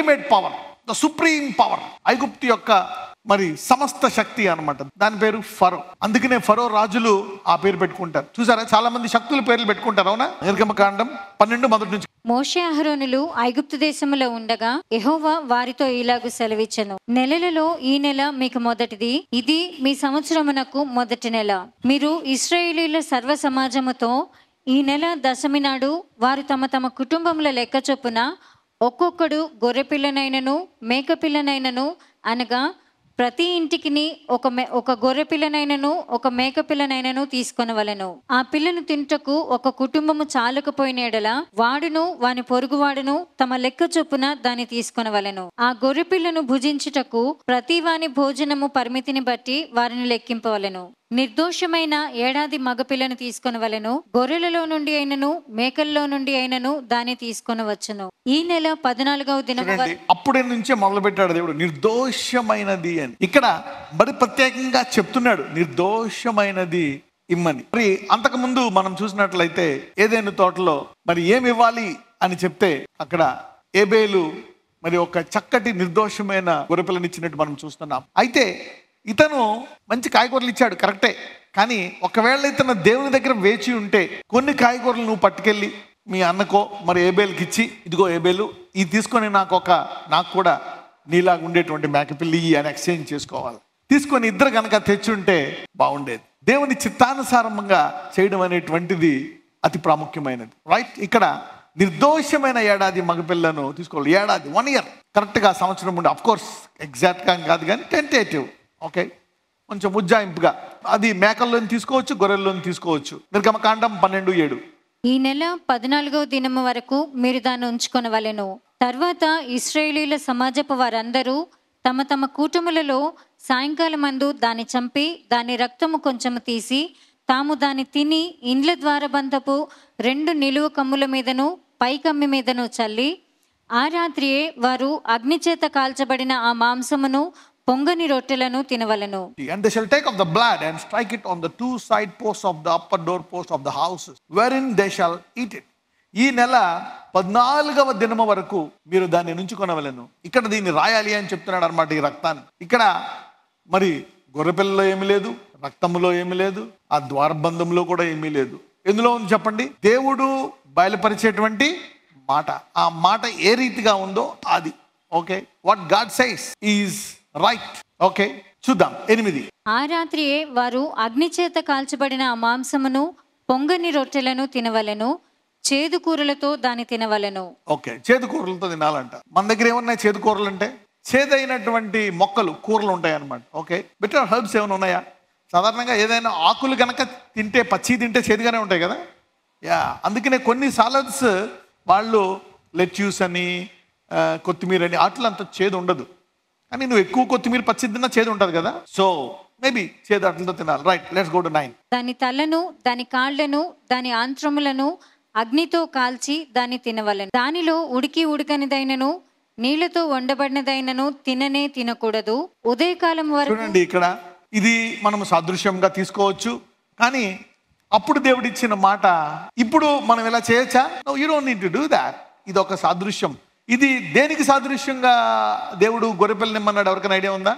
Ultimate power, the supreme power, ఐగుప్తు యొక్క మరి సమస్త శక్తి అన్నమాట. దాని పేరు ఫరో. అందుకనే ఫరో రాజులు ఆ పేరు పెట్టుకుంటారు. చూసారా, చాలా మంది శక్తుల పేర్లు పెట్టుకుంటారు, అవునా? నిర్గమకాండం 12 మొదటి నుంచి. మోషే అహరోనులు ఐగుప్తు దేశములో ఉండగా యెహోవా వారితో ఇలాగు సెలవిచ్చెను, నెలలలో ఈ నెల మీకు మొదటిది, ఇది మీ సంవత్సరమునకు మొదటి నెల. మీరు ఇశ్రాయేలీయుల సర్వ సమాజముతో ఈ నెల దశమి నాడు వారు తమ తమ కుటుంబముల లెక్క చొప్పున ఒక్కొక్కడు గొర్రెపిల్లనైనను మేకపిల్లనైనను, అనగా ప్రతి ఇంటికి ఒక గొర్రె పిల్లనైనను ఒక మేక పిల్లనైనను తీసుకొనవలెను. ఆ పిల్లను తింటకు ఒక కుటుంబము చాలకపోయిన ఎడల వాడును వాని పొరుగువాడును తమ లెక్క చొప్పున దాన్ని తీసుకొనవలెను. ఆ గొర్రె పిల్లను భుజించుటకు ప్రతి వాని భోజనము పరిమితిని బట్టి వారిని లెక్కింపవలెను. నిర్దోషమైన ఏడాది మగపిల్లను తీసుకొనవలెను. గొర్రెలలో నుండి అయినను మేకల్లో నుండి అయినను దాన్ని తీసుకొనవచ్చును. ఈ నెల 14వ దినము అప్పుడే నుంచే మొదలు పెట్టాడు దేవుడు నిర్దోషమైనది అని. ఇక్కడ మరి ప్రత్యేకంగా చెప్తున్నాడు నిర్దోషమైనది ఇమ్మని. మరి అంతకుముందు మనం చూసినట్లయితే ఏదైనా తోటలో మరి ఏమి ఇవ్వాలి అని చెప్తే అక్కడ ఏబేలు మరి ఒక చక్కటి నిర్దోషమైన గొర్రెపిల్లని ఇచ్చినట్టు మనం చూస్తున్నాం. అయితే ఇతను మంచి కాయగూరలు ఇచ్చాడు, కరెక్టే. కానీ ఒకవేళ ఇతను దేవుని దగ్గర వేచి ఉంటే కొన్ని కాయగూరలు నువ్వు పట్టుకెళ్ళి మీ అన్నకో మరి ఏబేలుకి ఇచ్చి, ఇదిగో ఏబేలు ఇది తీసుకొని నాకు కూడా నీలాగా ఉండేటువంటి మేకపిల్లి అని ఎక్స్చేంజ్ చేసుకోవాలి, తీసుకొని ఇద్దరు కనుక తెచ్చుంటే బాగుండేది. దేవుని చిత్తానుసారంగా చేయడం అనేటువంటిది అతి ప్రాముఖ్యమైనది, రైట్? ఇక్కడ నిర్దోషమైన ఏడాది మగపిల్లను తీసుకోవాలి. ఏడాది 1 year కరెక్ట్గా సంవత్సరం ఉండి, అఫ్ కోర్స్ ఎగ్జాక్ట్గా కాదు కానీ టెంటేటివ్, ఓకే, కొంచెం ఉజ్జాయింపుగా. అది మేకల్లోని తీసుకోవచ్చు, గొర్రెల్లోని తీసుకోవచ్చు. నిర్గమకాండం 12:7. ఈ నెల 14వ దినము వరకు మీరు దాన్ని ఉంచుకొనవలెను. తర్వాత ఇశ్రాయేలీయుల సమాజపు వారందరూ తమ తమ కూటములలో సాయంకాలమందు దాన్ని చంపి దాని రక్తము కొంచెము తీసి తాము దాన్ని తిని ఇండ్ల ద్వారబంధపు 2 నిలువు కమ్ముల మీదను పై కమ్మి మీదను చల్లి ఆ రాత్రియే వారు అగ్నిచేత కాల్చబడిన ఆ మాంసమును పొంగని రొట్టెలను తినవలెను. And they shall take of the blood and strike it on the 2 side posts of the upper door post of the houses wherein they shall eat it. ఈ నెల 14వ దినము వరకు మీరు దాన్ని నుంచుకొనవలెను. ఇక్కడ దీన్ని రాయాలి అని చెప్తున్నాడు అనమాట, ఈ రక్తాన్ని. ఇక్కడ మరి గొర్రెపిల్లలో ఏమీ లేదు, రక్తములో ఏమీ లేదు, ఆ ద్వారబంధంలో కూడా ఏమీ లేదు. ఎందులో ఉంది చెప్పండి? దేవుడు బయలుపరిచేటువంటి మాట. ఆ మాట ఏ రీతిగా ఉందో అది. Okay, what God says is right. Okay, చూద్దాం 8. ఆ రాత్రియే వారు అగ్నిచేత కాల్చబడిన ఆ మాంసమును పొంగని రొట్టెలను తినవలెను, చేదు కూరలతో దాన్ని తినవలెను. ఓకే, చేదు కూరలతో తినాలంట. మన దగ్గర ఏమున్నాయి చేదు కూరలు అంటే? చేదైనటువంటి మొక్కలు, కూరలు ఉంటాయి అన్నమాట. ఓకే, బెటర్ హెర్బ్స్ ఏమైనా ఉన్నాయా? సాధారణంగా ఏదైనా ఆకులు కనుక తింటే, పచ్చి తింటే చేదుగానే ఉంటాయి కదా. యా, అందుకనే కొన్ని సాలడ్స్ వాళ్ళు లెట్యూస్ అని కొత్తిమీర అని వాటిలో అంత చేదు ఉండదు. కానీ నువ్వు ఎక్కువ కొత్తిమీర పచ్చి తిన్నా చేదు ఉంటుంది కదా. సో మేబీ చేదు అట్లతో తినాలి, రైట్? Let's go to 9. దాని తలను, దాని కాళ్లను, దాని ఆంత్రములను అగ్నితో కాల్చి దాన్ని తినవలెను. దానిలో ఉడకనిదైనను నీళ్లతో వండబడినదైనను తినకూడదు. ఉదయకాలం వరకు. చూడండి, ఇక్కడ ఇది మనం సాదృశ్యంగా తీసుకోవచ్చు, కానీ అప్పుడు దేవుడు ఇచ్చిన మాట ఇప్పుడు మనం ఇలా చేయొచ్చా? No, you don't need to do that. ఇది ఒక సాదృశ్యం. ఇది దేనికి సాదృశ్యంగా దేవుడు గొర్రెపిల్లని ఇమ్మన్నాడు? ఎవరికైనా ఐడియా ఉందా?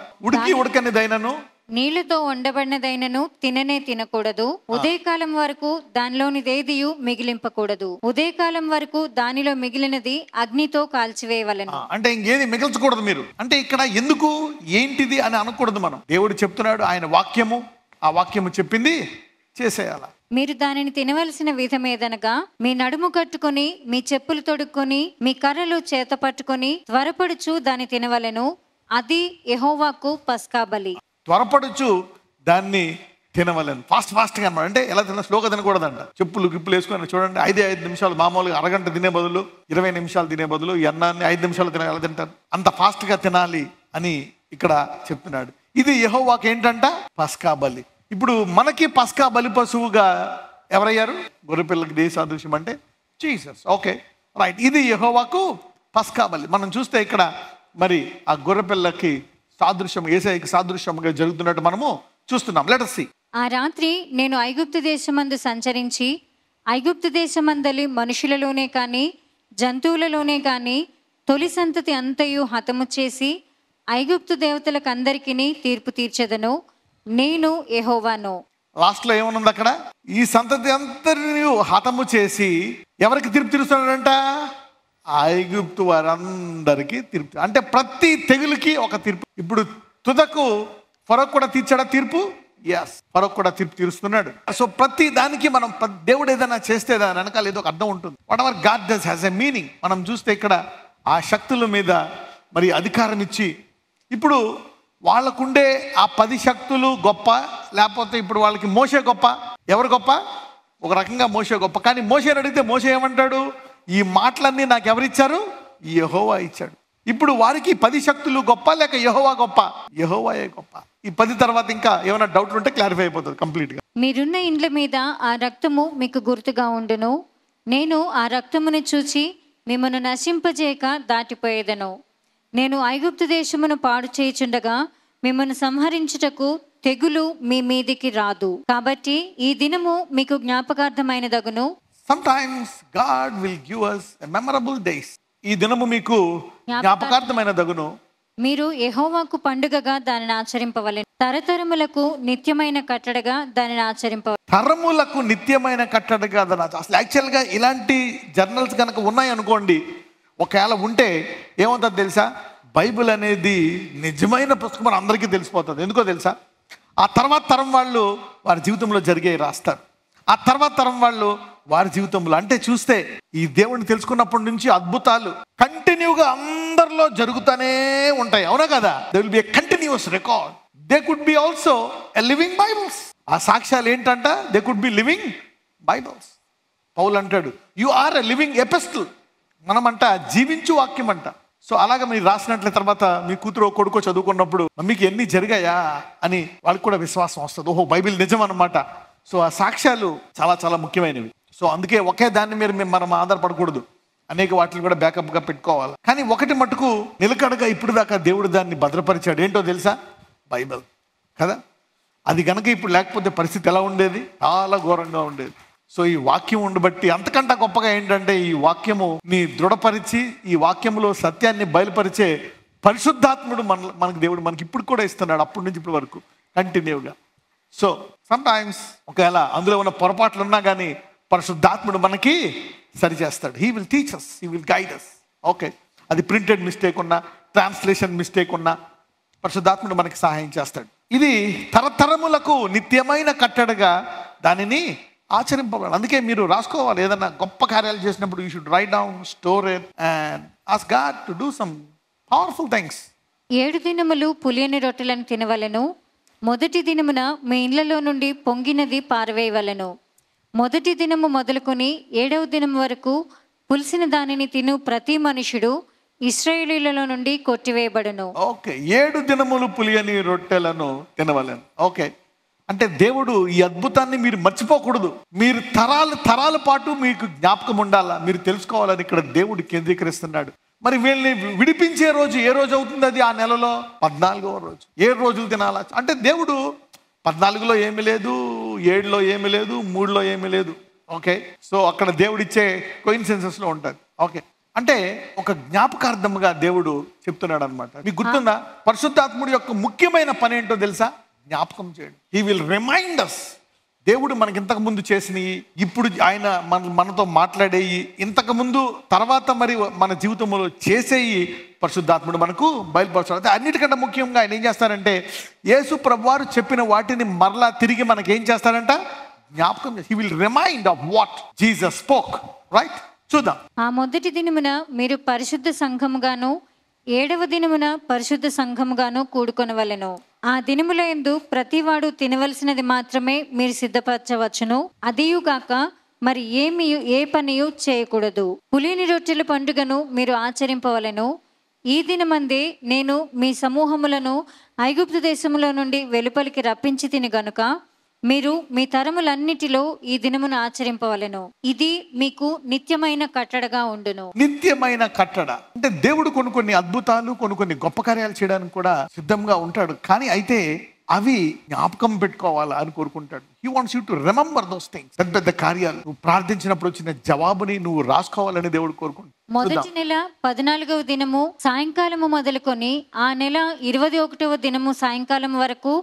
ఉడకనిదైనను నీళ్లతో వండబడినదైనను తినకూడదు. ఉదయకాలం వరకు దానిలోనిదేదియు మిగిలింపకూడదు. ఉదయకాలం వరకు దానిలో మిగిలినది అగ్నితో కాల్చివేయవలెను. అంటే ఇంకేది మిగల్చకూడదు మీరు. అంటే ఇక్కడ ఎందుకు, ఏంటిది అని అనకూడదు మనం. దేవుడు చెప్తున్నాడు, ఆయన వాక్యము, ఆ వాక్యము చెప్పింది చేసేయాల. మీరు దానిని తినవలసిన విధమేదనగా మీ నడుము కట్టుకొని, మీ చెప్పులు తొడుక్కొని, మీ కర్రలు చేత పట్టుకొని త్వరపడుచు దాన్ని తినవలెను. అది యెహోవాకు పస్కా బలి. త్వరపడుచు దాన్ని తినవలెను. ఫాస్ట్గా అన్నమాట. అంటే ఎలా స్లోగా తినకూడదంట. చెప్పులు గిప్పులు వేసుకొని చూడండి, 5 నిమిషాలు, మామూలుగా అరగంట తినే బదులు 20 నిమిషాలు తినే బదులు ఈ అన్నాన్ని 5 నిమిషాలు ఎలా తింటారు? అంత ఫాస్ట్గా తినాలి అని ఇక్కడ చెప్తున్నాడు. ఇది యెహోవాకు ఏంటంట? పస్కా బలి. ఇప్పుడు మనకి పస్కా బలి పశువుగా ఎవరయ్యారు? గొర్రెపిల్లకి దేశ సాదృశ్యం అంటే జీసస్. Okay, right. ఇది యెహోవాకు పస్కా బలి. మనం చూస్తే ఇక్కడ మరి ఆ గొర్రెపిల్లకి సాదృశ్యం, యేసయ్యకి సాదృశ్యంగా జరుగుతున్నట్టు మనము చూస్తున్నాం. Let us see. ఆ రాత్రి నేను ఐగుప్తు దేశమందు సంచరించి ఐగుప్తు దేశమందలి మనుషులలోనే కానీ జంతువులలోనే కానీ తొలి సంతతి అంతయు హతము చేసి ఐగుప్తు దేవతలకు అందరికీ తీర్పు తీర్చెదను, నేను యెహోవాను. లాస్ట్ లో ఏమనుంది అక్కడ? ఈ సంతతి అంతరిని హతము చేసి ఎవరికి తీర్పు తీరుస్తున్నాడంట? ఐగుప్తు వారందరికీ తీర్పు. అంటే ప్రతి తెగులుకి ఒక తీర్పు. ఇప్పుడు తుదకు ఫరో కూడా తీర్చాడా తీర్పు? ఎస్, ఫరో కూడా తీర్పు తీరుస్తున్నాడు. సో ప్రతి దానికి మనం దేవుడు ఏదైనా చేస్తే దాని వెనకాల ఏదో ఒక అర్థం ఉంటుంది. What ever God does has a meaning. మనం చూస్తే ఇక్కడ ఆ శక్తుల మీద మరి అధికారం ఇచ్చి, ఇప్పుడు వాళ్ళకుండే ఆ 10 శక్తులు గొప్ప, లేకపోతే ఇప్పుడు వాళ్ళకి మోషే గొప్ప? ఎవరు గొప్ప? ఒక రకంగా మోషే గొప్ప. కానీ మోషేని అడిగితే మోషే ఏమంటాడు? ఈ మాటలన్నీ నాకు ఎవరిచ్చారు? యెహోవా ఇచ్చాడు. ఇప్పుడు వారికి 10 శక్తులు గొప్ప లేక యెహోవా గొప్ప? యెహోవాయే గొప్ప. ఈ 10 తర్వాత ఇంకా ఏమైనా డౌట్లు ఉంటే క్లారిఫై అయిపోతుంది కంప్లీట్గా. మీరున్న ఇండ్ల మీద ఆ రక్తము మీకు గుర్తుగా ఉండును. నేను ఆ రక్తమును చూచి మిమ్మను నశింపజేయక దాటిపోయేదను. నేను ఐగుప్తు దేశమును పాడు చేయుచుండగా మిమ్మను సంహరించుటకు తెగులు మీ మీదికి రాదు. కాబట్టి ఈ దినము మీకు జ్ఞాపకార్థమైనదగును. Sometimes God will give us a memorable days. ఈ దినము మీకు జ్ఞాపకార్థమైనదగును. మీరు యెహోవాకు పండుగగా దానిని ఆచరింపవలెను. తరతరములకు నిత్యమైన కట్టడగా దానిని ఆచరింపవలెను. తరములకు నిత్యమైన కట్టడగా అసలు యాక్చువల్గా ఇలాంటి జర్నల్స్ కనుక ఉన్నాయి అనుకోండి, ఒకవేళ ఉంటే ఏమవుతుంది తెలుసా? బైబిల్ అనేది నిజమైన పుస్తకం అని అందరికీ తెలిసిపోతుంది. ఎందుకో తెలుసా? ఆ తర్వాత తరం వాళ్ళు వారి జీవితంలో జరిగే రాస్తారు. ఆ తర్వాత తరం వాళ్ళు వారి జీవితంలో, అంటే చూస్తే ఈ దేవుడిని తెలుసుకున్నప్పటి నుంచి అద్భుతాలు కంటిన్యూగా అందరిలో జరుగుతూనే ఉంటాయి. అవునా కదా? They will be a continuous record. They could be also a living bibles. ఆ సాక్ష్యాలు ఏంటంట? They could be living bibles. పౌలు అంటాడు, you are a living epistle. మనమంట జీవించు వాక్యం అంట. సో అలాగా మీరు రాసినట్లే తర్వాత మీ కూతురు కొడుకో చదువుకున్నప్పుడు మీకు ఎన్ని జరిగాయా అని వాళ్ళకి కూడా విశ్వాసం వస్తుంది. ఓహో, బైబిల్ నిజం అన్నమాట. సో ఆ సాక్ష్యాలు చాలా చాలా ముఖ్యమైనవి. సో అందుకే ఒకే దాన్ని మీరు మనం ఆధారపడకూడదు, అనేక వాటిని కూడా బ్యాకప్గా పెట్టుకోవాలి. కానీ ఒకటి మటుకు నిలకడగా ఇప్పుడు దాకా దేవుడు దాన్ని భద్రపరిచాడు. ఏంటో తెలుసా? బైబిల్ కదా. అది కనుక ఇప్పుడు లేకపోతే పరిస్థితి ఎలా ఉండేది? చాలా ఘోరంగా ఉండేది. సో ఈ వాక్యం ఉండబట్టి అంతకంటే గొప్పగా ఏంటంటే ఈ వాక్యము ని దృఢపరిచి ఈ వాక్యములో సత్యాన్ని బయలుపరిచే పరిశుద్ధాత్ముడు మనకు దేవుడు మనకి ఇప్పుడు కూడా ఇస్తున్నాడు, అప్పటి నుంచి ఇప్పటి వరకు కంటిన్యూగా. సో సమ్టైమ్స్ ఒకవేళ అందులో ఉన్న పొరపాట్లు ఉన్నా కానీ పరిశుద్ధాత్ముడు మనకి సరిచేస్తాడు. He will teach us, he will guide us. Okay, అది ప్రింటెడ్ మిస్టేక్ ఉన్నా, ట్రాన్స్లేషన్ మిస్టేక్ ఉన్నా పరిశుద్ధాత్ముడు మనకి సహాయం చేస్తాడు. ఇది తరతరములకు నిత్యమైన కట్టడగా దానిని ఆచరింపబడాలి. అందుకే మీరు రాసుకోవాలి, ఏదన్నా గొప్ప కార్యాలు చేసినప్పుడు you should write down, store it and ask God to do some powerful things. 7 దినములు పులియని రొట్టెలను తినవలెను. మొదటి దినమున మీ ఇళ్లలో నుండి పొంగినది పారవేయవలెను. మొదటి దినము మొదలుకొని 7వ దినం వరకు పులిసిన దానిని తిను ప్రతి మనుషుడు ఇశ్రాయేలీయుల నుండి కొట్టివేయబడును. ఓకే, 7 దినములు పులియని రొట్టెలను తినవలెను. ఓకే, అంటే దేవుడు ఈ అద్భుతాన్ని మీరు మర్చిపోకూడదు. మీరు తరాల పాటు మీకు జ్ఞాపకం ఉండాలా, మీరు తెలుసుకోవాలని ఇక్కడ దేవుడు కేంద్రీకరిస్తున్నాడు. మరి వీళ్ళని విడిపించే రోజు ఏ రోజు అవుతుంది? అది ఆ నెలలో 14వ రోజు. 7 రోజులు తినాలా అంటే దేవుడు 14లో ఏమీ లేదు, 7లో ఏమీ లేదు, 3లో ఏమీ లేదు. ఓకే, సో అక్కడ దేవుడిచ్చే కోయిన్సెన్సెస్లో ఉంటుంది. ఓకే, అంటే ఒక జ్ఞాపకార్థముగా దేవుడు చెప్తున్నాడు అనమాట. మీకు గుర్తుందా? పరిశుద్ధాత్ముడి యొక్క ముఖ్యమైన పని ఏంటో తెలుసా? జ్ఞాపకం చేయడం. హీ విల్ రిమైండ్ అస్. దేవుడు మనకి ఇంతకు ముందు చేసినవి, ఇప్పుడు ఆయన మనతో మాట్లాడేవి, ఇంతకు ముందు తర్వాత మరి మన జీవితంలో చేసేవి పరిశుద్ధాత్ముడు మనకు బయలుపరచాడు. అయితే అన్నిటికంటే ముఖ్యంగా ఆయన ఏం చేస్తారంటే యేసు ప్రభువారు చెప్పిన వాటిని మరలా తిరిగి మనకి ఏం చేస్తారంట? జ్ఞాపకం. He will remind of what Jesus spoke. Right, చూద్దాం. ఆ మొదటి దినమున మీరు పరిశుద్ధ సంఘముగాను 7వ దినమున పరిశుద్ధ సంఘముగాను కూడుకొనవలెను. ఆ దినముల యందు ప్రతివాడు తినవలసినది మాత్రమే మీరు సిద్ధపరచవచ్చును, అదియుగాక మరి ఏ పనియు చేయకూడదు. పులిని రొట్టెల పండుగను మీరు ఆచరింపవలెను. ఈ దినమందే నేను మీ సమూహములను ఐగుప్తు దేశములో నుండి వెలుపలికి రప్పించి తిని గనుక మీరు మీ తరములన్నిటిలో ఈ దినమును ఆచరింపవలెను. ఇది మీకు నిత్యమైన కట్టడగా ఉండును. నిత్యమైన కట్టడ అంటే దేవుడు కొన్ని అద్భుతాలు, కొన్ని గొప్ప కార్యాలు చేయడానికి కూడా సిద్ధంగా ఉంటాడు. కానీ అయితే అవి జ్ఞాపకం పెట్టుకోవాలా అని కోరుకుంటాడు. He wants you to remember those things. పెద్ద పెద్ద కార్యాలు నువ్వు ప్రార్థించినప్పుడు వచ్చిన జవాబుని నువ్వు రాసుకోవాలని దేవుడు కోరుకుంటాడు. మొదటి నెల 14వ దినము సాయంకాలము మొదలుకొని ఆ నెల 21వ దినము సాయంకాలం వరకు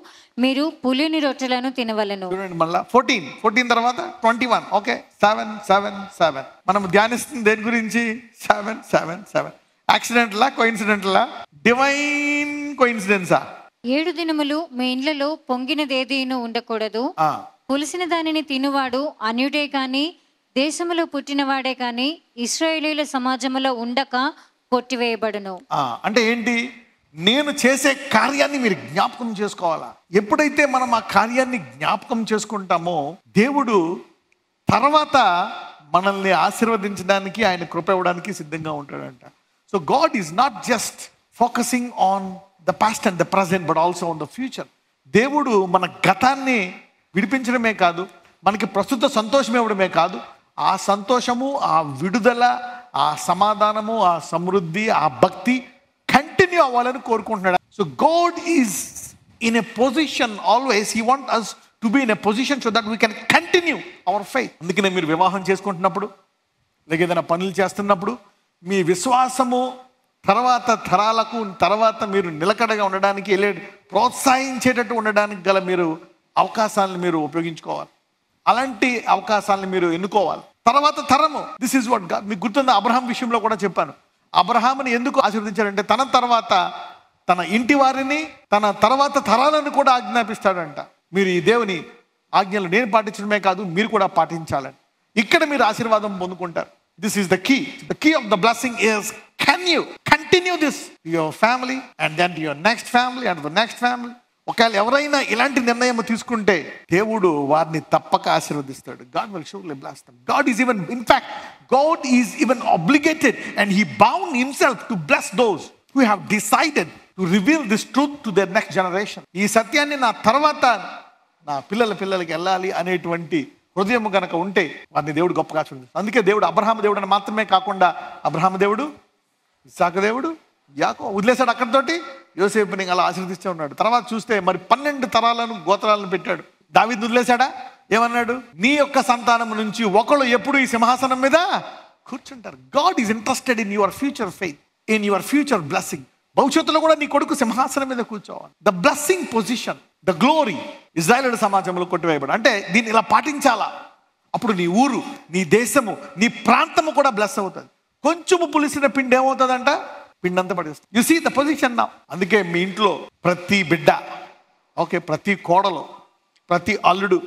మీరు పులిని రొట్టెలను తినవలెను. చూడండి మళ్ళా 14 తర్వాత 21. ఓకే, 7. మనం ధ్యానిస్తుంది దేని గురించి? 7. యాక్సిడెంట్లా, కోఇన్సిడెంట్లా, డివైన్ కోఇన్సిడెన్సా? 7 దినములు మీ ఇండ్లలో పొంగినదేదీను ఉండకూడదు. పులిసిన దానిని తినువాడు అన్యుడే కాని దేశములో పుట్టినవాడే కాని ఇశ్రాయేలీయుల సమాజములో ఉండక కొట్టివేయబడును. అంటే ఏంటి? నేను చేసే కార్యాన్ని మీరు జ్ఞాపకం చేసుకోవాలా. ఎప్పుడైతే మనం ఆ కార్యాన్ని జ్ఞాపకం చేసుకుంటామో దేవుడు తర్వాత మనల్ని ఆశీర్వదించడానికి, ఆయన కృప ఇవ్వడానికి సిద్ధంగా ఉంటాడంట. So God is not just focusing on the past and the present but also on the future. దేవుడు మన గతాన్ని విడిపించడమే కాదు, మనకి ప్రస్తుత సంతోషం ఇవ్వడమే కాదు, ఆ సంతోషము, ఆ విడుదల, ఆ సమాధానము, ఆ సమృద్ధి, ఆ భక్తి కంటిన్యూ అవ్వాలని కోరుకుంటున్నాడు. So God is in a position always, he want us to be in a position so that we can continue our faith. అందుకనే మీరు వివాహం చేసుకుంటున్నప్పుడు, లేక ఏదైనా పనులు చేస్తున్నప్పుడు మీ విశ్వాసము తర్వాత తరాలకు, తర్వాత మీరు నిలకడగా ఉండడానికి, ప్రోత్సహించేటట్టు ఉండడానికి గల మీరు అవకాశాలను మీరు ఉపయోగించుకోవాలి. అలాంటి అవకాశాలను మీరు ఎన్నుకోవాలి. తర్వాత తరము, దిస్ ఈజ్ వాట్ గాడ్. మీకు గుర్తుందా, అబ్రహాం విషయంలో కూడా చెప్పాను. అబ్రహాముని ఎందుకు ఆశీర్వదించాడంటే తన తర్వాత తన ఇంటి వారిని, తన తర్వాత తరాలను కూడా ఆజ్ఞాపిస్తాడంట. మీరు ఈ దేవుని ఆజ్ఞలు నేను పాటించడమే కాదు, మీరు కూడా పాటించాలని. ఇక్కడ మీరు ఆశీర్వాదం పొందుకుంటారు. This is the key. The key of the blessing is, can you continue this your family and then your next family and the next family. ఒకవేళ ఎవరైనా ఇలాంటి నిర్ణయం తీసుకుంటే దేవుడు వారిని తప్పక ఆశీర్వదిస్తాడు. God will surely bless them. God is even, in fact, God is even obligated and he bound himself to bless those who have decided to reveal this truth to their next generation. ఈ సత్యాన్ని నా తర్వాత నా పిల్లలకి వెళ్ళాలి అనేటువంటి హృదయం కనుక ఉంటే వారిని దేవుడు గొప్పగా ఆశీర్వదిస్తాడు. అందుకే దేవుడు అబ్రహాము దేవుడు అని మాత్రమే కాకుండా అబ్రహాము దేవుడు, ఇస్సాకు దేవుడు, యాకోబు వదిలేశాడు అక్కడితోటి, యోసేపుని అలా ఆశీర్వదిస్తూ ఉన్నాడు. తర్వాత చూస్తే మరి 12 తరాలను, గోత్రాలను పెట్టాడు. దావీదు వదిలేశాడా? ఏమన్నాడు? నీ యొక్క సంతానం నుంచి ఒకళ్ళు ఎప్పుడు ఈ సింహాసనం మీద కూర్చుంటారు. God is interested in your future faith, in your future blessing. భవిష్యత్తులో కూడా నీ కొడుకు సింహాసనం మీద కూర్చోవాలి. The blessing position, the glory Israel సమాజంలో కొట్టివేయబడి. అంటే దీన్ని ఇలా పాటించాలా, అప్పుడు నీ ఊరు, నీ దేశము, నీ ప్రాంతము కూడా బ్లెస్ అవుతుంది. కొంచెము పులిసిన పిండి ఏమవుతుందంట? పిండంతా పడేస్తుంది. యు సీ ద పొజిషన్ నా. అందుకే మీ ఇంట్లో ప్రతి బిడ్డ, ఓకే, ప్రతి కోడలు, ప్రతి అల్లుడు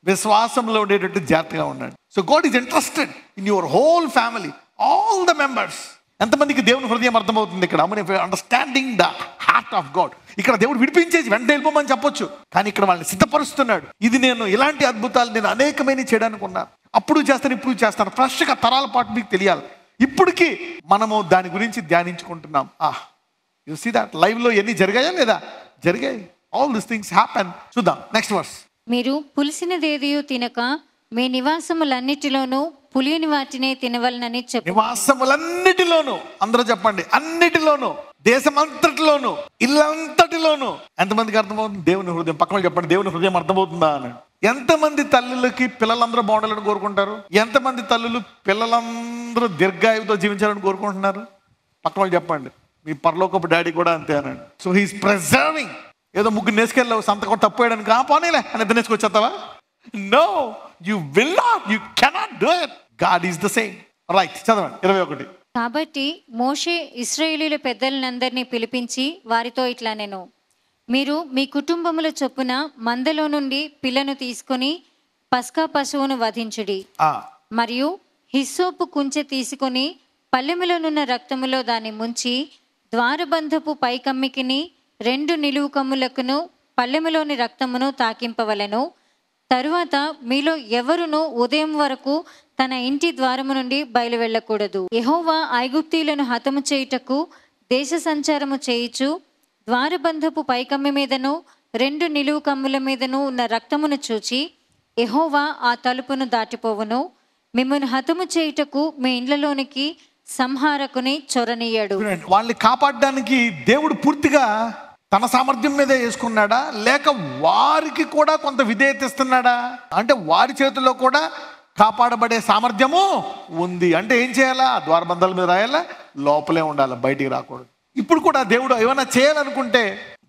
విశ్వాసంలో ఉండేటట్టు జాగ్రత్తగా ఉన్నాడు. So God is interested in your whole family, all the members. ఎంతమందికి దేవుని హృదయం అర్థమవుతుంది ఇక్కడ? Understanding the heart of God. ఇక్కడ దేవుడు విడిపించేసి వెంటనే వెళ్ళిపోమని చెప్పొచ్చు, కానీ ఇక్కడ వాళ్ళని సిద్ధపరుస్తున్నాడు. ఇది నేను ఇలాంటి అద్భుతాలు నేను అనేకమైన చేయడానికి ఉన్నాను, అప్పుడు చేస్తాను, ఇప్పుడు చేస్తాను. ఫ్రెష్గా తరాల పాటు మీకు తెలియాలి. ఇప్పటికీ మనము దాని గురించి ధ్యానించుకుంటున్నాం. యు సీ దట్ లైవ్ లో ఎన్ని జరిగాయా లేదా? జరిగాయి. All this things happen. చూద్దాం నెక్స్ట్ వర్స్. మీరు పులిసినదేదియు తినక మీ నివాసములన్నిటిలోనూ పులియని వాటినే తినవలనని చెప్పు. నివాసములన్నిటిలోనూ, అందరూ చెప్పండి, అన్నిటిలోనూ, దేశమంతటిలోనూ, ఇల్లంతటిలోనూ. ఎంతమందికి అర్థమవుతుంది దేవుని హృదయం? పక్కన చెప్పండి, దేవుని హృదయం అర్థమవుతుందా అని. ఎంతమంది తల్లులకి పిల్లలందరూ బాగుండాలని కోరుకుంటారు? ఎంతమంది తల్లులు పిల్లలందరూ దీర్ఘాయువుతో జీవించాలని కోరుకుంటున్నారు? పక్కన వాళ్ళు చెప్పండి. మీ పరలోకపు డాడీ కూడా అంతే అనండి. So he's preserving. ఏదో ముగ్గురు నేసుకెళ్ళావు, సంతకం తప్పేయడానికి పోనీలే అని ఇద్దరు నేసుకొచ్చేస్తావా? No, you will not, you cannot do it. God is the same. Right, చదవండి 21. కాబట్టి మోషే ఇశ్రాయేలీయుల పెద్దలందరినీ పిలిపించి వారితో ఇట్లా నేను, మీరు మీ కుటుంబముల చొప్పున మందలో నుండి పిల్లను తీసుకొని పస్కా పశువును వధించుడి. మరియు హిస్సోపు కుంచె తీసుకొని పల్లెములోనున్న రక్తములో దాన్ని ముంచి ద్వారబంధపు పైకమ్మికిని 2 నిలువు కమ్ములకును పల్లెములోని రక్తమును తాకింపవలెను. తరువాత మీలో ఎవరునూ ఉదయం వరకు తన ఇంటి ద్వారము నుండి బయలు వెళ్ళకూడదు. యెహోవా ఐగుప్తీయులను హతము చేయుటకు దేశ సంచారము చేయుచు ద్వారబంధపు పైకమ్మి మీదను 2 నిలువు కమ్ముల మీదను ఉన్న రక్తమును చూచి యెహోవా ఆ తలుపును దాటిపోవును. మిమ్మల్ని హతము చేయుటకు మీ ఇండ్లలోనికి సంహారకుని చొరనీయడు. వాళ్ళని కాపాడడానికి దేవుడు పూర్తిగా తన సామర్థ్యం మీదే వేసుకున్నాడా, లేక వారికి కూడా కొంత విధేయత ఇస్తున్నాడా? అంటే వారి చేతుల్లో కూడా కాపాడబడే సామర్థ్యము ఉంది. అంటే ఏం చేయాలా? ద్వారబంధాల మీద రాయాలా, లోపలే ఉండాలి, బయటికి రాకూడదు. ఇప్పుడు కూడా దేవుడు ఏమైనా చేయాలనుకుంటే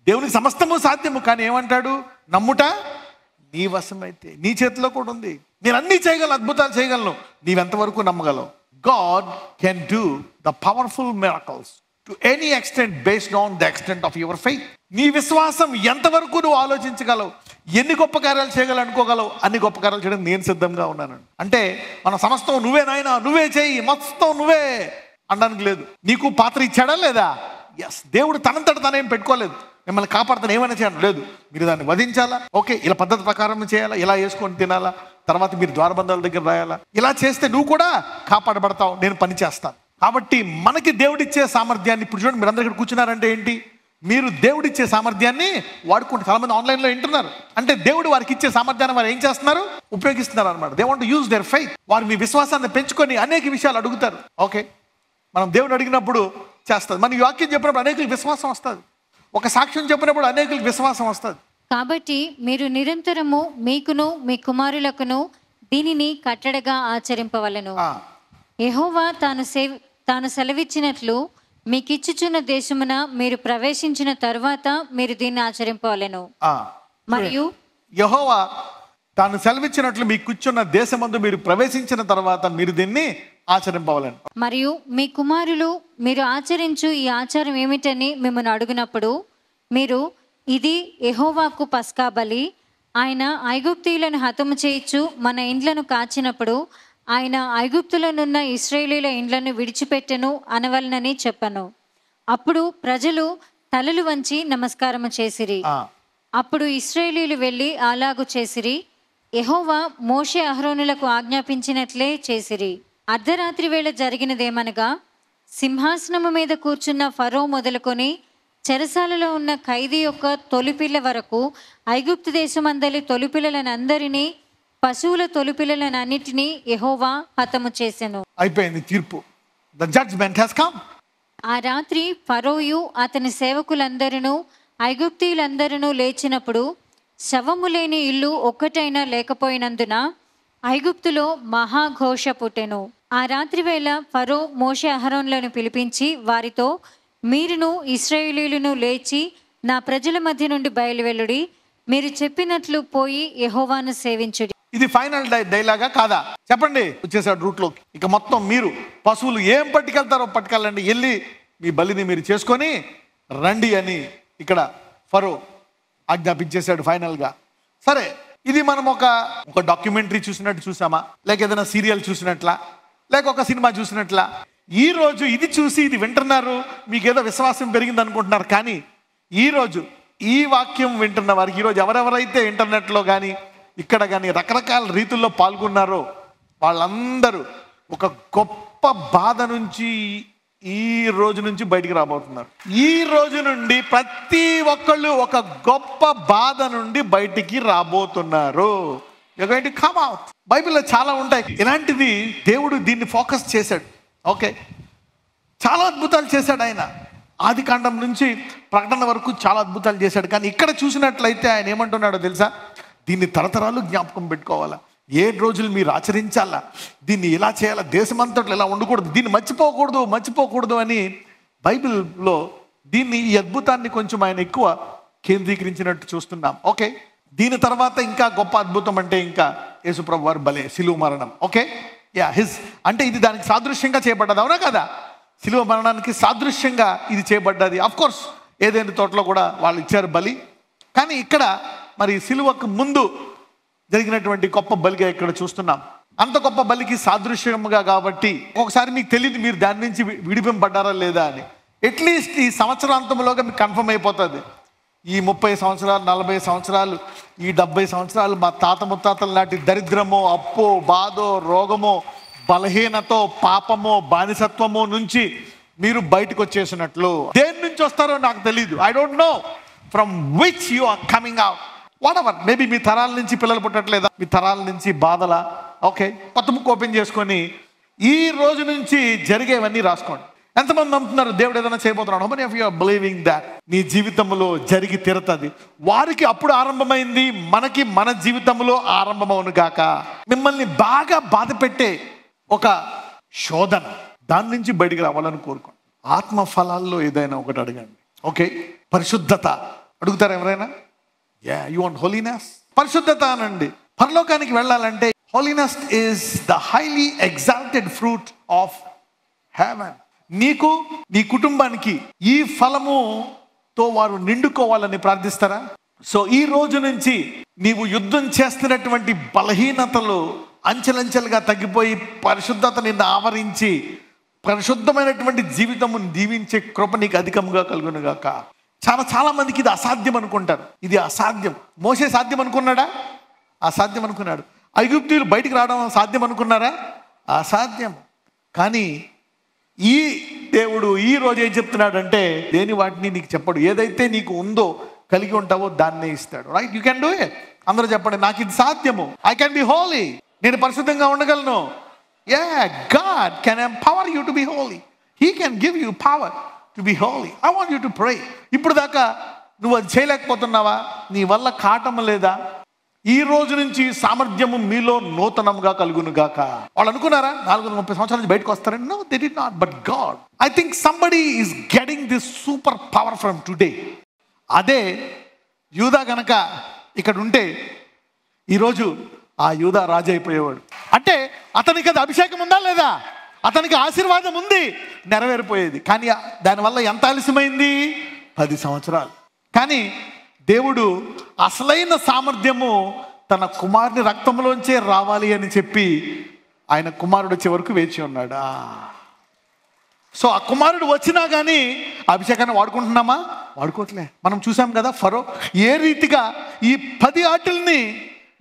దేవునికి సమస్తము సాధ్యము. కానీ ఏమంటాడు? నమ్ముట నీ వశమైతే, నీ చేతిలో కూడా ఉంది. నేను అన్నీ చేయగలను, అద్భుతాలు చేయగలను, నీవెంతవరకు నమ్మగలవు? God can do the powerful miracles to any extent based on the extent of your faith. నీ విశ్వాసం ఎంతవరకు నువ్వు ఆలోచించగలవు, ఎన్ని గొప్ప కార్యాలు చేయగలవు అనుకోగలవు, అన్ని గొప్ప కార్యాలు చేయడం నేను సిద్ధంగా ఉన్నాను. అంటే మన సమస్తం నువ్వే నాయనా, నువ్వే చేయి, మొత్తం నువ్వే అనడానికి లేదు. నీకు పాత్ర ఇచ్చాడా లేదా? ఎస్. దేవుడు తనంతట తనేం పెట్టుకోలేదు, మిమ్మల్ని కాపాడుతాను ఏమైనా చేయడం లేదు. మీరు దాన్ని వధించాలా, ఓకే, ఇలా పద్ధతి ప్రకారం చేయాలా, ఇలా వేసుకొని తినాలా, తర్వాత మీరు ద్వారబంధాల దగ్గర రాయాలా. ఇలా చేస్తే నువ్వు కూడా కాపాడబడతావు, నేను పని చేస్తాను. కాబట్టి మనకి దేవుడిచ్చే సామర్థ్యాన్ని, ఇప్పుడు చూడండి, మీరు అందరూ ఇక్కడ కూర్చున్నారంటే ఏంటి? మీరు దేవుడిచ్చే సామర్థ్యాన్ని వాడుకుంటే. చాలా మంది ఆన్లైన్లో వింటున్నారు, అంటే దేవుడు వారికి ఇచ్చే సామర్థ్యాన్ని వారు ఏం చేస్తున్నారు? ఉపయోగిస్తున్నారు అనమాట. They want to use their faith. వారు మీ విశ్వాసాన్ని పెంచుకొని అనేక విషయాలు అడుగుతారు. ఓకే, మనం దేవుడు అడిగినప్పుడు చేస్తుంది. మన వాక్యం చెప్పినప్పుడు అనేకులకు విశ్వాసం వస్తుంది, ఒక సాక్ష్యం చెప్పినప్పుడు అనేకులకు విశ్వాసం వస్తుంది. కాబట్టి మీరు నిరంతరము మీకును మీ కుమారులకును దీనిని కట్టడగా ఆచరింపవలెను. యెహోవా తాను సెలవిచ్చినట్లు మీకిచ్చుచున్న దేశమున మీరు ప్రవేశించిన తరువాత మీరు దీన్ని ఆచరింపవలెను. మరియు యెహోవా తాను సెలవిచ్చినట్లు మీకు కూర్చున్న దేశమందు మీరు ప్రవేశించిన తర్వాత మీరు దీన్ని ఆచరింపవలెను. మరియు మీ కుమారులు మీరు ఆచరించు ఈ ఆచారం ఏమిటని మిమ్మల్ని అడుగునప్పుడు మీరు, ఇది యెహోవాకు పస్కా బలి, ఆయన ఐగుప్తీయులను హతము చేయించు మన ఇండ్లను కాచినప్పుడు ఆయన ఐగుప్తులనున్న ఇశ్రాయేలీయుల ఇండ్లను విడిచిపెట్టెను అనవలనని చెప్పను. అప్పుడు ప్రజలు తలలు వంచి నమస్కారము చేసిరి. అప్పుడు ఇశ్రాయేలీయులు వెళ్ళి అలాగు చేసిరి. యెహోవా మోషే అహరోనులకు ఆజ్ఞాపించినట్లే చేసిరి. అర్ధరాత్రి వేళ జరిగినదేమనగా, సింహాసనము మీద కూర్చున్న ఫరో మొదలుకొని చెరసాలలో ఉన్న ఖైదీ యొక్క తొలిపిల్ల వరకు ఐగుప్తు దేశమందలి తొలిపిల్లలనందరినీ, పశువుల తొలిపిల్లలనన్నిటినీ యెహోవా హతము చేసెను. అయిపోయింది తీర్పు. The judgement has come. ఆ రాత్రి ఫరోయు అతని సేవకులందరూ ఐగుప్తీయులందరూ లేచినప్పుడు శవము లేని ఇల్లు ఒక్కటైనా లేకపోయినందున ఐగుప్తులో మహాఘోష పుట్టెను. ఆ రాత్రి వేళ ఫరో మోషే అహరోనులను పిలిపించి వారితో, మీరును ఇశ్రాయేలీయులను లేచి నా ప్రజల మధ్య నుండి బయలువెళ్ళుడి, మీరు చెప్పినట్లు పోయి యెహోవాను సేవించుడి. ఇది ఫైనల్ డైలాగా కాదా? చెప్పండి. వచ్చేసాడు రూట్లోకి. ఇక మొత్తం మీరు పశువులు ఏం పట్టుకెళ్తారో పట్టుకెళ్ళండి, వెళ్ళి మీ బలిని మీరు చేసుకొని రండి అని ఇక్కడ ఫరో ఆజ్ఞాపించేశాడు ఫైనల్గా. సరే, ఇది మనం ఒక డాక్యుమెంటరీ చూసినట్టు చూసామా, లేక ఏదైనా సీరియల్ చూసినట్లా, లేక ఒక సినిమా చూసినట్లా? ఈ రోజు ఇది చూసి ఇది వింటున్నారు, మీకు ఏదో విశ్వాసం పెరిగింది అనుకుంటున్నారు. కానీ ఈరోజు ఈ వాక్యం వింటున్న వారికి, ఈరోజు ఎవరెవరైతే ఇంటర్నెట్లో కానీ ఇక్కడ కానీ రకరకాల రీతుల్లో పాల్గొన్నారో వాళ్ళందరూ ఒక గొప్ప బాధ నుంచి ఈ రోజు నుంచి బయటికి రాబోతున్నారు. ఈ రోజు నుండి ప్రతి ఒక్కళ్ళు ఒక గొప్ప బాధ నుండి బయటికి రాబోతున్నారు. బైబిల్లో చాలా ఉంటాయి ఇలాంటిది. దేవుడు దీన్ని ఫోకస్ చేశాడు. ఓకే, చాలా అద్భుతాలు చేశాడు ఆయన. ఆది కాండం నుంచి ప్రకటన వరకు చాలా అద్భుతాలు చేశాడు. కానీ ఇక్కడ చూసినట్లయితే ఆయన ఏమంటున్నాడో తెలుసా? దీన్ని తరతరాలు జ్ఞాపకం పెట్టుకోవాలా, 7 రోజులు మీరు ఆచరించాలా, దీన్ని ఇలా చేయాలా, దేశమంతట్లో ఇలా ఉండకూడదు, దీన్ని మర్చిపోకూడదు అని బైబిల్లో దీన్ని, ఈ అద్భుతాన్ని కొంచెం ఆయన ఎక్కువ కేంద్రీకరించినట్టు చూస్తున్నాం. ఓకే, దీని తర్వాత ఇంకా గొప్ప అద్భుతం అంటే ఇంకా యేసుప్రభు వారు బలే సిలువ మరణం. ఓకే, అంటే ఇది దానికి సాదృశ్యంగా చేయబడ్డది, అవునా కదా? సిలువ మరణానికి సాదృశ్యంగా ఇది చేయబడ్డది. అఫ్కోర్స్ ఏదైనా తోటలో కూడా వాళ్ళు ఇచ్చారు బలి. కానీ ఇక్కడ మరి సిలువకు ముందు జరిగినటువంటి గొప్ప బలిగా ఇక్కడ చూస్తున్నాం. అంత గొప్ప బలికి సాదృశ్యముగా కాబట్టి ఒకసారి మీకు తెలియదు మీరు దాని నుంచి విడిపింపబడ్డారా లేదా అని. అట్లీస్ట్ ఈ సంవత్సరాంతంలోగా మీకు కన్ఫర్మ్ అయిపోతుంది. ఈ 30 సంవత్సరాలు, 40 సంవత్సరాలు, ఈ 70 సంవత్సరాలు మా తాత ముత్తాతల నాటి దరిద్రమో, అప్పో, బాధో, రోగమో, బలహీనతో, పాపమో, బానిసత్వమో నుంచి మీరు బయటకు వచ్చేసినట్లు. దేని నుంచి వస్తారో నాకు తెలియదు. I don't know from which you are coming out. Whatever, maybe మీ తరాల నుంచి పిల్లలు పుట్టట్లేదా, మీ తరాల నుంచి బాధలా? ఓకే, కొత్త బుక్ ఓపెన్ చేసుకొని ఈ రోజు నుంచి జరిగేవన్నీ రాసుకోండి. ఎంతమంది నమ్ముతున్నారు దేవుడు ఏదైనా చేయబోతున్నాడు? How many of you are believing that నీ జీవితంలో జరిగి తీరుతుంది? వారికి అప్పుడు ఆరంభమైంది, మనకి మన జీవితంలో ఆరంభమవును గాక. మిమ్మల్ని బాగా బాధ పెట్టే ఒక శోధన, దాని నుంచి బయటికి రావాలని కోరుకోండి. ఆత్మ ఫలాల్లో ఏదైనా ఒకటి అడగండి. ఓకే, పరిశుద్ధత అడుగుతారా ఎవరైనా? You want holiness? పరిశుద్ధత అనండి. పరలోకానికి వెళ్ళాలంటే holiness is the highly exalted fruit of heaven. నీకు నీ కుటుంబానికి ఈ ఫలముతో వారు నిండుకోవాలని ప్రార్థిస్తారా? సో ఈ రోజు నుంచి నీవు యుద్ధం చేస్తున్నటువంటి బలహీనతలు అంచెలంచెలుగా తగ్గిపోయి పరిశుద్ధత నిన్ను ఆవరించి పరిశుద్ధమైనటువంటి జీవితము దీవించే కృప నీకు అధికంగా కలుగునుగాక. చాలా మందికి ఇది అసాధ్యం అనుకుంటారు. ఇది అసాధ్యం. మోసే సాధ్యం అనుకున్నాడా? అసాధ్యం అనుకున్నాడు. ఐగుప్తీయులు బయటికి రావడం సాధ్యం అనుకున్నారా? అసాధ్యం. కానీ ఈ దేవుడు ఈ రోజు ఏం చెప్తున్నాడంటే, దేని వాటిని నీకు చెప్పడు. ఏదైతే నీకు ఉందో కలిగి ఉంటావో దాన్నే ఇస్తాడు. Right, you can do it. అందరూ చెప్పండి, నాకు ఇది సాధ్యము. I can be Holi. నేను పరిశుద్ధంగా ఉండగలను. God can empower you to be holy. He can give you power to be holy. I want you to pray. ఇప్పుడు దాకా నువ్వు అది చేయలేకపోతున్నావా? నీ వల్ల కాటం లేదా? ఈ రోజు నుంచి సామర్థ్యము మీలో నూతనంగా కలుగును గాక. వాళ్ళు అనుకున్నారా 430 సంవత్సరాల నుంచి బయటకు వస్తారని? No, they did not. But God, I think somebody is getting this super power from today. అదే యూదా గనక ఇక్కడ ఉంటే ఈరోజు ఆ యూదా రాజు అయిపోయేవాడు. అంటే అతనికి అది అభిషేకం ఉందా లేదా? అతనికి ఆశీర్వాదం ఉంది, నెరవేరిపోయేది. కానీ దానివల్ల ఎంత ఆలస్యమైంది? 10 సంవత్సరాలు. కానీ దేవుడు అసలైన సామర్థ్యము తన కుమారుని రక్తంలోంచే రావాలి అని చెప్పి ఆయన కుమారుడు వచ్చే వరకు వేచి ఉన్నాడా. సో ఆ కుమారుడు వచ్చినా కానీ అభిషేకాన్ని వాడుకుంటున్నామా? వాడుకోవట్లే. మనం చూసాం కదా, ఫరో ఏ రీతిగా ఈ 10 ఆటల్ని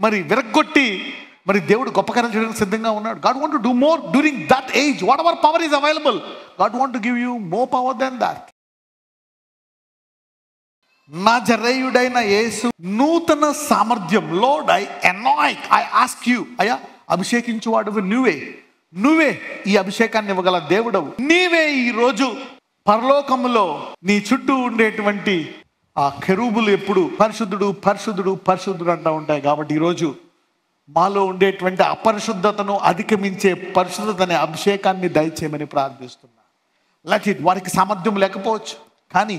మరి విరగ్గొట్టి మరి దేవుడు గొప్ప కార్యం చేయడానికి సిద్ధంగా ఉన్నాడు. God want to do more during that age. Whatever power is available, God want to give you more power then that. నజరేయుడైన యేసు నూతన సామర్థ్యం. Lord, I anoint, I ask you. అయ్యా, అభిషేకించువాడు నువ్వే ఈ అభిషేకాన్ని ఇవ్వగల దేవుడవు. నీవే ఈ రోజు పరలోకములో నీ చుట్టూ ఉండేటువంటి ఆ కెరూబులు ఎప్పుడు పరిశుద్ధుడు పరిశుద్ధుడు పరిశుద్ధుడు అంటూ ఉంటాయి. కాబట్టి ఈరోజు మాలో ఉండేటువంటి అపరిశుద్ధతను అధిగమించే పరిశుద్ధత అనే అభిషేకాన్ని దయచేయమని ప్రార్థిస్తున్నా. Let it. వారికి సామర్థ్యం లేకపోవచ్చు, కానీ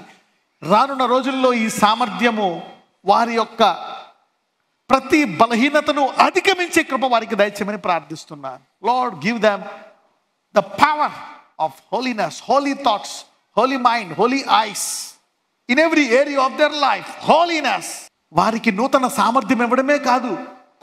రానున్న రోజుల్లో ఈ సామర్థ్యము వారి యొక్క ప్రతి బలహీనతను అధిగమించే కృప వారికి దయచేయమని ప్రార్థిస్తున్నాను. Lord, give them the power of holiness, holy thoughts, holy mind, holy eyes in every area of their life. Holiness. వారికి నూతన సామర్థ్యం ఇవ్వడమే కాదు,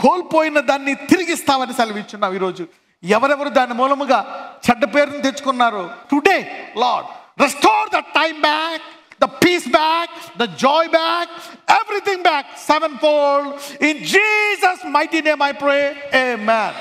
కోల్పోయిన దాన్ని తిరిగిస్తావని సెలవిచ్చున్నావు. ఈరోజు ఎవరెవరు దాని మూలముగా చెడ్డ పేరును తెచ్చుకున్నారో, today Lord restore the time back, the peace back, the joy back, everything back sevenfold. In Jesus' mighty name I pray. Amen.